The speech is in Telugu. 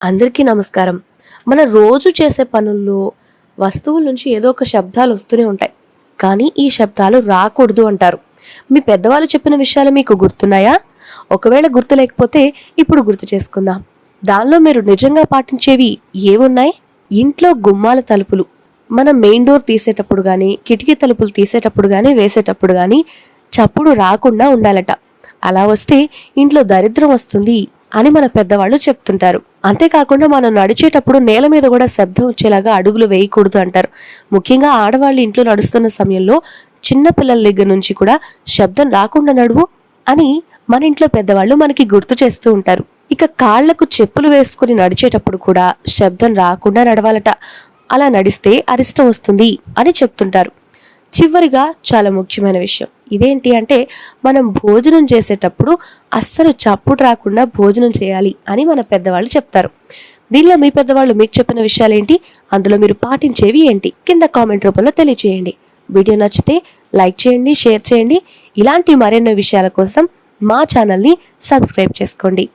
అందరికీ నమస్కారం. మన రోజు చేసే పనుల్లో వస్తువుల నుంచి ఏదో ఒక శబ్దాలు వస్తూనే ఉంటాయి. కానీ ఈ శబ్దాలు రాకూడదు అంటారు. మీ పెద్దవాళ్ళు చెప్పిన విషయాలు మీకు గుర్తున్నాయా? ఒకవేళ గుర్తు లేకపోతే ఇప్పుడు గుర్తు చేసుకుందాం. దానిలో మీరు నిజంగా పాటించేవి ఏమున్నాయి? ఇంట్లో గుమ్మాల తలుపులు మనం మెయిన్ డోర్ తీసేటప్పుడు గానీ, కిటికీ తలుపులు తీసేటప్పుడు గానీ, వేసేటప్పుడు గానీ చప్పుడు రాకుండా ఉండాలట. అలా వస్తే ఇంట్లో దరిద్రం వస్తుంది అని మన పెద్దవాళ్ళు చెప్తుంటారు. అంతేకాకుండా మనం నడిచేటప్పుడు నేల మీద కూడా శబ్దం వచ్చేలాగా అడుగులు వేయకూడదు అంటారు. ముఖ్యంగా ఆడవాళ్ళు ఇంట్లో నడుస్తున్న సమయంలో చిన్న పిల్లల దగ్గర నుంచి కూడా శబ్దం రాకుండా నడువు అని మన ఇంట్లో పెద్దవాళ్ళు మనకి గుర్తు చేస్తూ ఉంటారు. ఇక కాళ్లకు చెప్పులు వేసుకుని నడిచేటప్పుడు కూడా శబ్దం రాకుండా నడవాలట. అలా నడిస్తే అరిష్టం వస్తుంది అని చెప్తుంటారు. చివరిగా చాలా ముఖ్యమైన విషయం ఇదేంటి అంటే మనం భోజనం చేసేటప్పుడు అస్సలు చప్పుడు రాకుండా భోజనం చేయాలి అని మన పెద్దవాళ్ళు చెప్తారు. దీనిలో మీ పెద్దవాళ్ళు మీకు చెప్పిన విషయాలు ఏంటి, అందులో మీరు పాటించేవి ఏంటి కింద కామెంట్ రూపంలో తెలియజేయండి. వీడియో నచ్చితే లైక్ చేయండి, షేర్ చేయండి. ఇలాంటి మరెన్నో విషయాల కోసం మా ఛానల్ని సబ్స్క్రైబ్ చేసుకోండి.